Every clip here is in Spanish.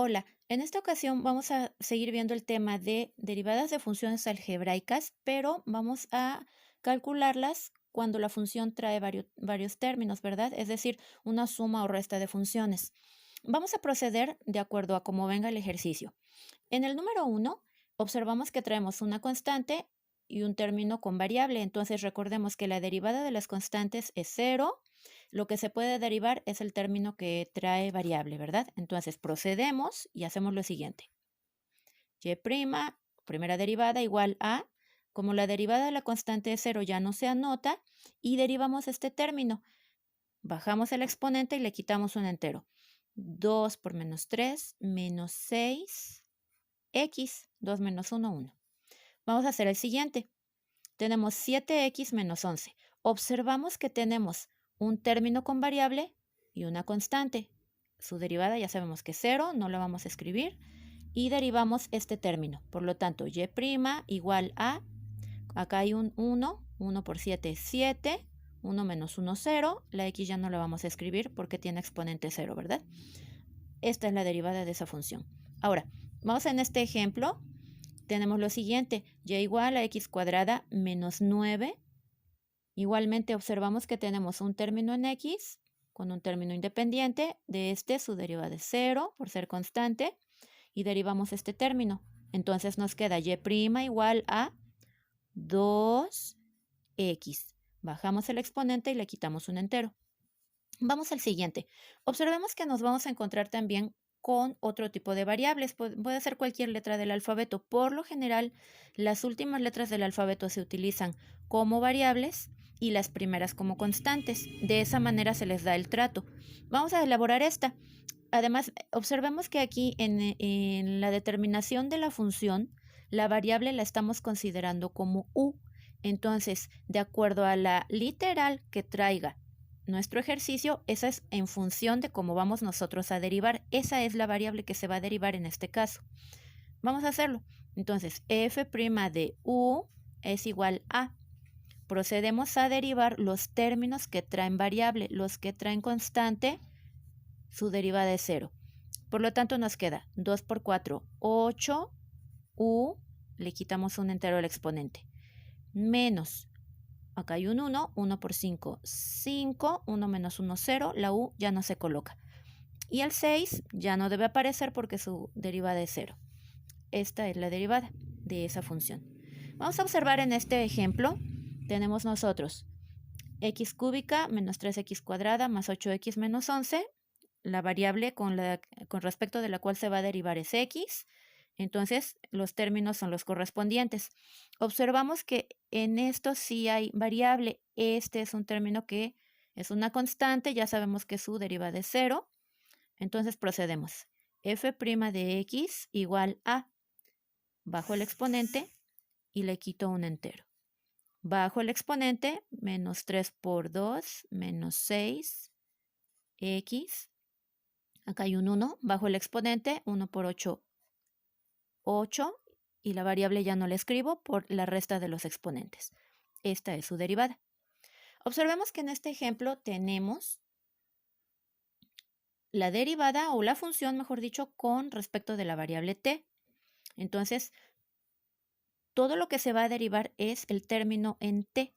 Hola, en esta ocasión vamos a seguir viendo el tema de derivadas de funciones algebraicas, pero vamos a calcularlas cuando la función trae varios términos, ¿verdad? Es decir, una suma o resta de funciones. Vamos a proceder de acuerdo a cómo venga el ejercicio. En el número 1, observamos que traemos una constante y un término con variable. Entonces, recordemos que la derivada de las constantes es cero. Lo que se puede derivar es el término que trae variable, ¿verdad? Entonces, procedemos y hacemos lo siguiente. Y', primera derivada, igual a, como la derivada de la constante es cero ya no se anota, y derivamos este término. Bajamos el exponente y le quitamos un entero. 2 por menos 3, menos 6, x, 2 menos 1, 1. Vamos a hacer el siguiente. Tenemos 7x menos 11. Observamos que tenemos un término con variable y una constante. Su derivada ya sabemos que es 0, no la vamos a escribir. Y derivamos este término. Por lo tanto, y' igual a, acá hay un 1, 1 por 7 es 7, 1 menos 1, 0. La x ya no la vamos a escribir porque tiene exponente 0, ¿verdad? Esta es la derivada de esa función. Ahora, vamos en este ejemplo. Tenemos lo siguiente, y igual a x cuadrada menos 9. Igualmente observamos que tenemos un término en x con un término independiente. De este su derivada es 0 por ser constante. Y derivamos este término. Entonces nos queda y' igual a 2x. Bajamos el exponente y le quitamos un entero. Vamos al siguiente. Observemos que nos vamos a encontrar también con otro tipo de variables. Puede ser cualquier letra del alfabeto. Por lo general, las últimas letras del alfabeto se utilizan como variables y las primeras como constantes. De esa manera se les da el trato. Vamos a elaborar esta. Además, observemos que aquí en la determinación de la función, la variable la estamos considerando como u. Entonces, de acuerdo a la literal que traiga nuestro ejercicio, esa es en función de cómo vamos nosotros a derivar. Esa es la variable que se va a derivar en este caso. Vamos a hacerlo. Entonces, f' de u es igual a. Procedemos a derivar los términos que traen variable. Los que traen constante, su derivada es 0. Por lo tanto, nos queda 2 por 4, 8, u, le quitamos un entero al exponente, menos, acá hay un 1, 1 por 5, 5, 1 menos 1, 0, la u ya no se coloca. Y el 6 ya no debe aparecer porque su derivada es 0. Esta es la derivada de esa función. Vamos a observar en este ejemplo, tenemos nosotros x cúbica menos 3x cuadrada más 8x menos 11. La variable con respecto de la cual se va a derivar es x. Entonces, los términos son los correspondientes. Observamos que en esto sí hay variable. Este es un término que es una constante. Ya sabemos que su derivada es 0. Entonces, procedemos. f' de x igual a, bajo el exponente y le quito un entero. Bajo el exponente, menos 3 por 2, menos 6, x. Acá hay un 1, bajo el exponente, 1 por 8, 8, y la variable ya no la escribo por la resta de los exponentes. Esta es su derivada. Observemos que en este ejemplo tenemos la derivada o la función, mejor dicho, con respecto de la variable t. Entonces, todo lo que se va a derivar es el término en t.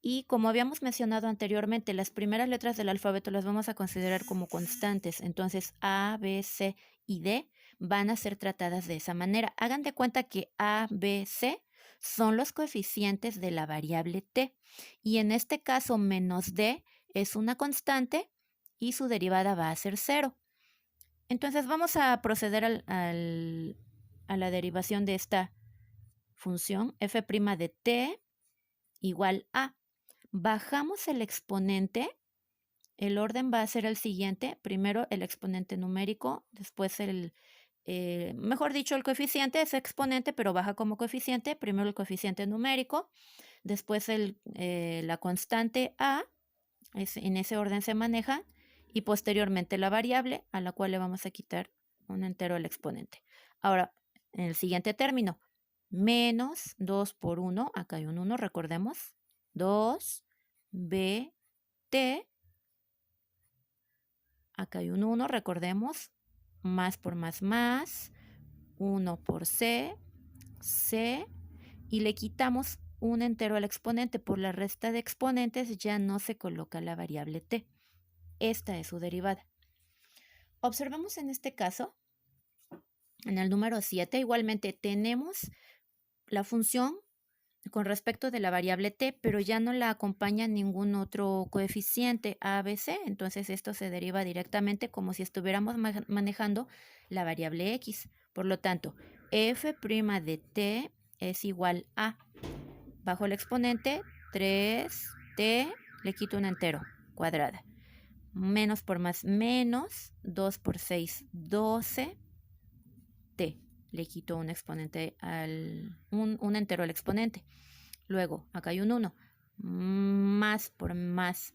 Y como habíamos mencionado anteriormente, las primeras letras del alfabeto las vamos a considerar como constantes. Entonces, A, B, C y D van a ser tratadas de esa manera. Hagan de cuenta que A, B, C son los coeficientes de la variable t. Y en este caso, menos D es una constante y su derivada va a ser 0. Entonces, vamos a proceder a la derivación de esta función, f' de t igual a. Bajamos el exponente, el orden va a ser el siguiente, primero el exponente numérico, después mejor dicho, el coeficiente es exponente, pero baja como coeficiente, primero el coeficiente numérico, después la constante a, en ese orden se maneja, y posteriormente la variable, a la cual le vamos a quitar un entero al exponente. Ahora, en el siguiente término, menos 2 por 1, acá hay un 1, recordemos, 2, bt, acá hay un 1, recordemos, más por más, 1 por c, y le quitamos un entero al exponente. Por la resta de exponentes ya no se coloca la variable t. Esta es su derivada. Observemos en este caso, en el número 7, igualmente tenemos la función con respecto de la variable t, pero ya no la acompaña ningún otro coeficiente a, b, c. Entonces esto se deriva directamente como si estuviéramos manejando la variable x. Por lo tanto, f' de t es igual a, bajo el exponente, 3t, le quito un entero, cuadrada. Menos por más, menos, 2 por 6, 12, t. Le quito un exponente un entero al exponente. Luego, acá hay un 1. Más por más,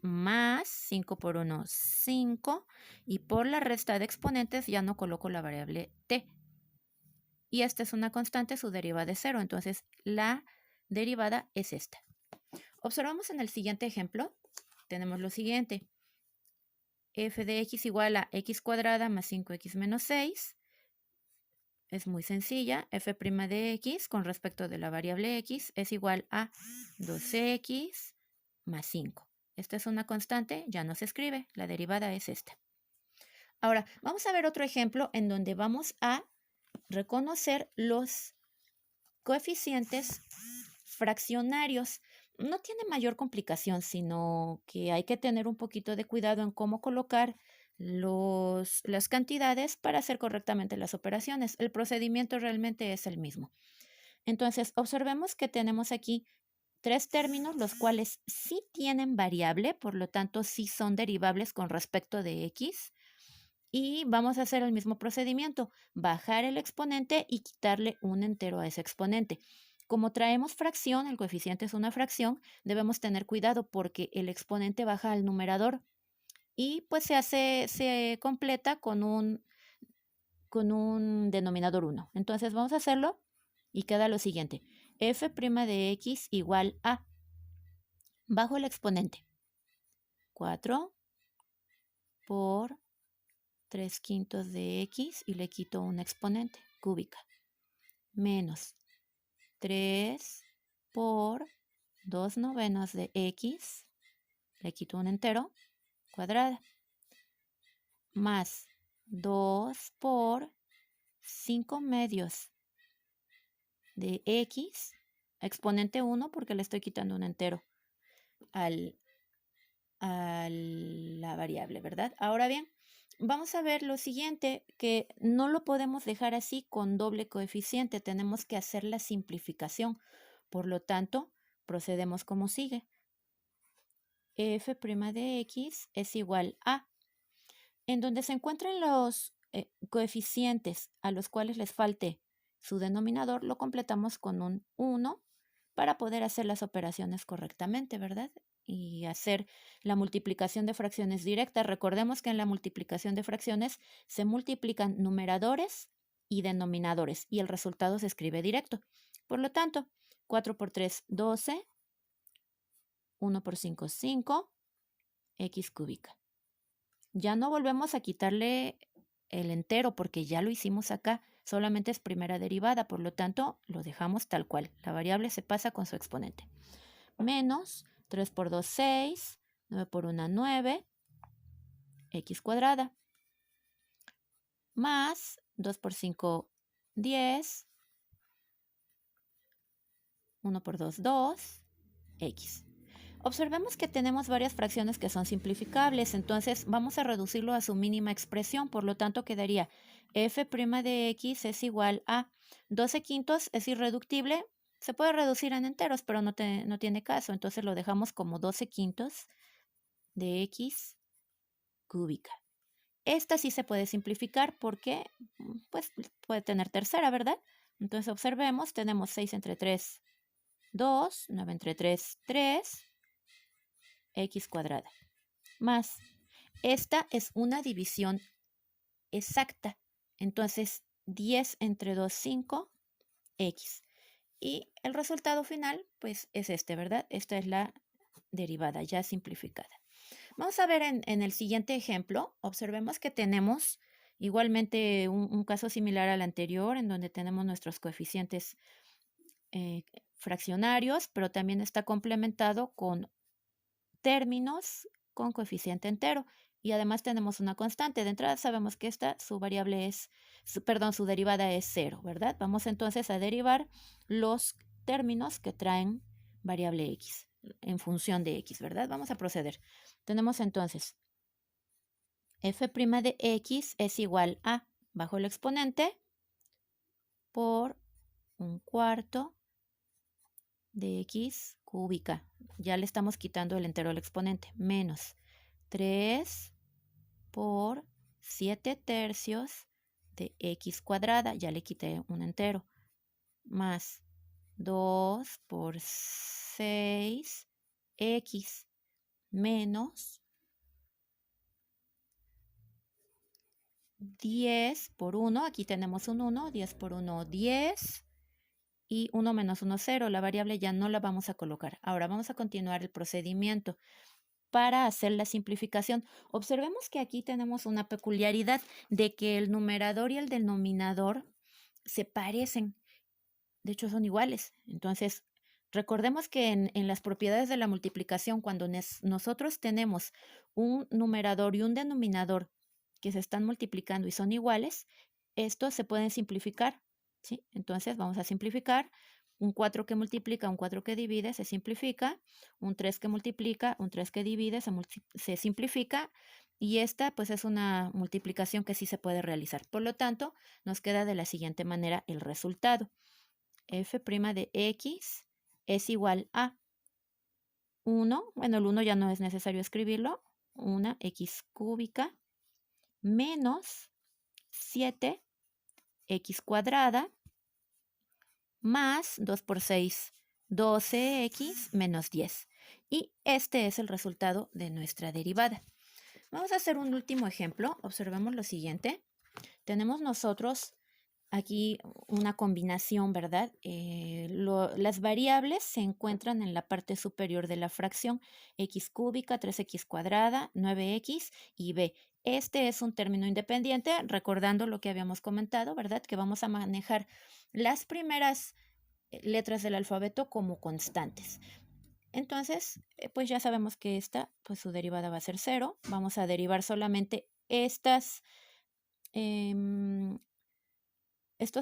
5 por 1, 5. Y por la resta de exponentes ya no coloco la variable t. Y esta es una constante, su derivada es 0. Entonces, la derivada es esta. Observamos en el siguiente ejemplo. Tenemos lo siguiente. F de x igual a x cuadrada más 5x menos 6. Es muy sencilla. F' de x con respecto de la variable x es igual a 2x más 5. Esta es una constante, ya no se escribe. La derivada es esta. Ahora, vamos a ver otro ejemplo en donde vamos a reconocer los coeficientes fraccionarios. No tiene mayor complicación, sino que hay que tener un poquito de cuidado en cómo colocar las cantidades para hacer correctamente las operaciones. El procedimiento realmente es el mismo. Entonces, observemos que tenemos aquí 3 términos, los cuales sí tienen variable, por lo tanto sí son derivables con respecto de x. Y vamos a hacer el mismo procedimiento, bajar el exponente y quitarle un entero a ese exponente. Como traemos fracción, el coeficiente es una fracción, debemos tener cuidado porque el exponente baja al numerador y pues se completa con un denominador 1. Entonces vamos a hacerlo y queda lo siguiente. F' de x igual a, bajo el exponente, 4 por 3/5 de x y le quito un exponente, cúbica, menos 3 por 2/9 de x, le quito un entero, cuadrada, más 2 por 5/2 de x, exponente 1 porque le estoy quitando un entero a la variable, ¿verdad? Ahora bien, vamos a ver lo siguiente, que no lo podemos dejar así con doble coeficiente, tenemos que hacer la simplificación. Por lo tanto, procedemos como sigue. F' de x es igual a, en donde se encuentran los coeficientes a los cuales les falte su denominador, lo completamos con un 1 para poder hacer las operaciones correctamente, ¿verdad? Y hacer la multiplicación de fracciones directas. Recordemos que en la multiplicación de fracciones se multiplican numeradores y denominadores y el resultado se escribe directo. Por lo tanto, 4 por 3, 12, 1 por 5, 5, x cúbica. Ya no volvemos a quitarle el entero porque ya lo hicimos acá, solamente es primera derivada, por lo tanto lo dejamos tal cual. La variable se pasa con su exponente. Menos 3 por 2, 6, 9 por 1, 9, x cuadrada, más 2 por 5, 10, 1 por 2, 2, x. Observemos que tenemos varias fracciones que son simplificables, entonces vamos a reducirlo a su mínima expresión, por lo tanto quedaría f' de x es igual a 12 quintos, es irreductible, se puede reducir en enteros, pero no tiene caso, entonces lo dejamos como 12 quintos de x cúbica. Esta sí se puede simplificar porque pues, puede tener tercera, ¿verdad? Entonces observemos, tenemos 6 entre 3, 2, 9 entre 3, 3, x cuadrada, más, esta es una división exacta, entonces 10 entre 2, 5, x. Y el resultado final, pues es este, ¿verdad? Esta es la derivada ya simplificada. Vamos a ver en el siguiente ejemplo, observemos que tenemos Igualmente, un caso similar al anterior, en donde tenemos nuestros coeficientes eh, fraccionarios, pero también está complementado con términos con coeficiente entero. Y además tenemos una constante. De entrada sabemos que esta, su variable es, perdón, su derivada es cero, ¿verdad? Vamos entonces a derivar los términos que traen variable x en función de x, ¿verdad? Vamos a proceder. Tenemos entonces f' de x es igual a, bajo el exponente, por un cuarto de x cúbica. Ya le estamos quitando el entero al exponente. Menos 3 por 7 tercios de x cuadrada. Ya le quité un entero. Más 2 por 6 x menos 10 por 1. Aquí tenemos un 1. 10 por 1, 10. Y 1 menos 1, 0. La variable ya no la vamos a colocar. Ahora vamos a continuar el procedimiento para hacer la simplificación. Observemos que aquí tenemos una peculiaridad de que el numerador y el denominador se parecen. De hecho, son iguales. Entonces, recordemos que en las propiedades de la multiplicación, cuando nosotros tenemos un numerador y un denominador que se están multiplicando y son iguales, estos se pueden simplificar, ¿sí? Entonces, vamos a simplificar. Un 4 que multiplica, un 4 que divide, se simplifica. Un 3 que multiplica, un 3 que divide, se simplifica. Y esta, pues, es una multiplicación que sí se puede realizar. Por lo tanto, nos queda de la siguiente manera el resultado. F' de x es igual a 1, bueno, el 1 ya no es necesario escribirlo, una x cúbica menos 7 x cuadrada más 2 por 6, 12x menos 10. Y este es el resultado de nuestra derivada. Vamos a hacer un último ejemplo. Observemos lo siguiente. Tenemos nosotros aquí una combinación, ¿verdad? Las variables se encuentran en la parte superior de la fracción. X cúbica, 3x cuadrada, 9x y b. Este es un término independiente, recordando lo que habíamos comentado, ¿verdad? Que vamos a manejar las primeras letras del alfabeto como constantes. Entonces, pues ya sabemos que esta, pues su derivada va a ser 0. Vamos a derivar solamente estos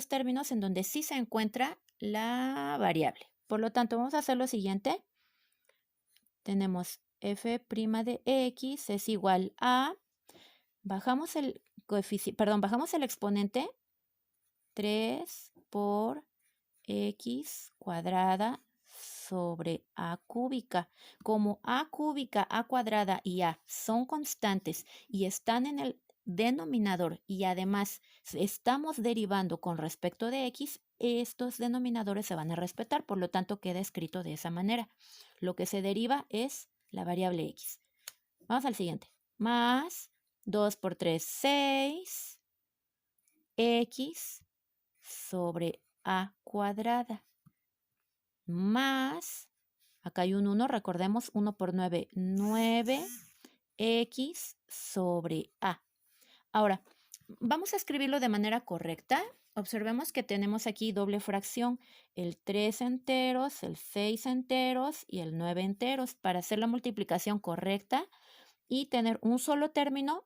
términos en donde sí se encuentra la variable. Por lo tanto, vamos a hacer lo siguiente. Tenemos f' de x es igual a, bajamos el exponente, 3 por x cuadrada sobre a cúbica. Como a cúbica, a cuadrada y a son constantes y están en el denominador y además estamos derivando con respecto de x, estos denominadores se van a respetar, por lo tanto queda escrito de esa manera. Lo que se deriva es la variable x. Vamos al siguiente. Más 2 por 3, 6 x sobre a cuadrada más, acá hay un 1, recordemos, 1 por 9, 9x sobre a. Ahora, vamos a escribirlo de manera correcta. Observemos que tenemos aquí doble fracción, el 3 enteros, el 6 enteros y el 9 enteros. Para hacer la multiplicación correcta y tener un solo término,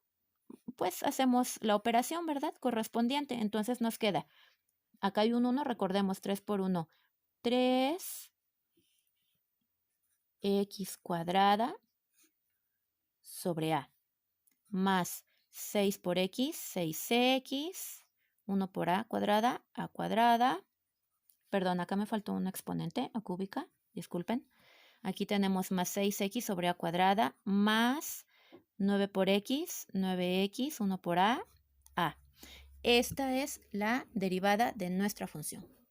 pues hacemos la operación, ¿verdad? Correspondiente. Entonces nos queda, acá hay un 1, recordemos, 3 por 1, 3 x cuadrada sobre a más 6 por x, 6x, 1 por a cuadrada, perdón, acá me faltó un exponente, a cúbica, disculpen. Aquí tenemos más 6x sobre a cuadrada más 9 por x, 9x, 1 por a. Esta es la derivada de nuestra función.